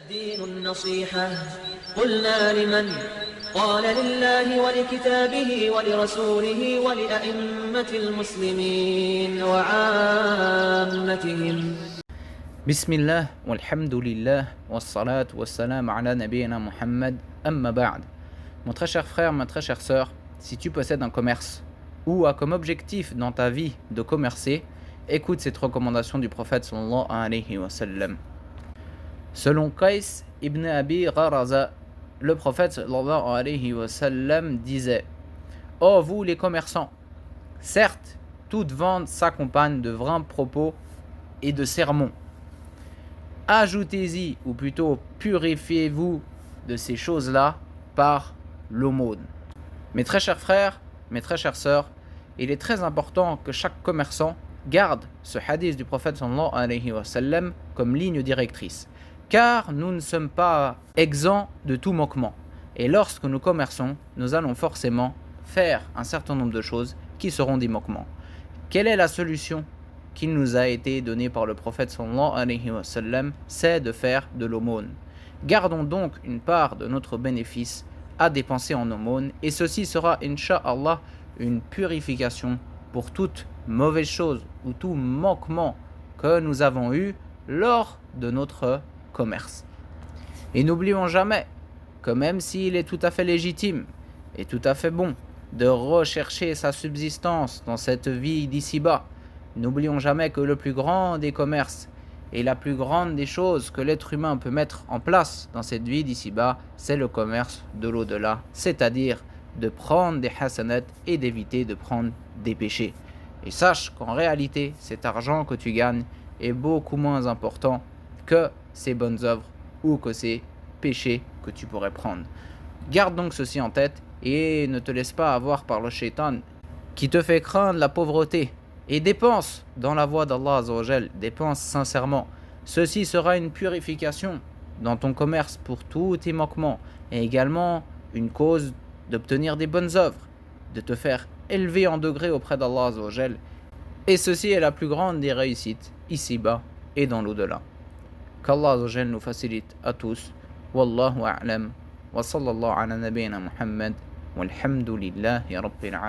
الدين النصيحة قلنا لمن قال لله ولكتابه ولرسوله ولأئمة المسلمين وعامتهم. بسم الله والhamdu lillah wassalat wassalam ala nabiyyina Muhammad amma ba'd. Mon très cher frère, ma très chère sœur, si tu possèdes un commerce ou as comme objectif dans ta vie de commercer, écoute cette recommandation du prophète sallallahu alayhi wa sallam. Selon Qais ibn Abi Gharaza, le prophète sallallahu alayhi wa sallam disait: ô vous les commerçants, certes, toute vente s'accompagne de vains propos et de sermons. Ajoutez-y, ou plutôt purifiez-vous de ces choses-là par l'aumône. Mes très chers frères, mes très chères sœurs, il est très important que chaque commerçant garde ce hadith du prophète sallallahu alayhi wa sallam comme ligne directrice, car nous ne sommes pas exempts de tout manquement. Et lorsque nous commerçons, nous allons forcément faire un certain nombre de choses qui seront des manquements. Quelle est la solution qui nous a été donnée par le prophète sallallahu alayhi wa sallam? C'est de faire de l'aumône. Gardons donc une part de notre bénéfice à dépenser en aumône, et ceci sera, incha'Allah, une purification pour toute mauvaise chose ou tout manquement que nous avons eu lors de notre commerce. Et n'oublions jamais que même s'il est tout à fait légitime et tout à fait bon de rechercher sa subsistance dans cette vie d'ici-bas, n'oublions jamais que le plus grand des commerces et la plus grande des choses que l'être humain peut mettre en place dans cette vie d'ici-bas, c'est le commerce de l'au-delà, c'est-à-dire de prendre des hasanat et d'éviter de prendre des péchés. Et sache qu'en réalité, cet argent que tu gagnes est beaucoup moins important que ces bonnes œuvres ou que ces péchés que tu pourrais prendre. Garde donc ceci en tête et ne te laisse pas avoir par le shaitan qui te fait craindre la pauvreté. Et dépense dans la voie d'Allah Azza wa Jal, dépense sincèrement. Ceci sera une purification dans ton commerce pour tous tes manquements, et également une cause d'obtenir des bonnes œuvres, de te faire élever en degré auprès d'Allah Azza wa Jal. Et ceci est la plus grande des réussites, ici-bas et dans l'au-delà. Qu'Allah Azza wa Jal nous facilite à tous. Wallahu a'lam. Wa sallallahu ala nabiyyina Muhammad. Walhamdulillahi rabbil alamin.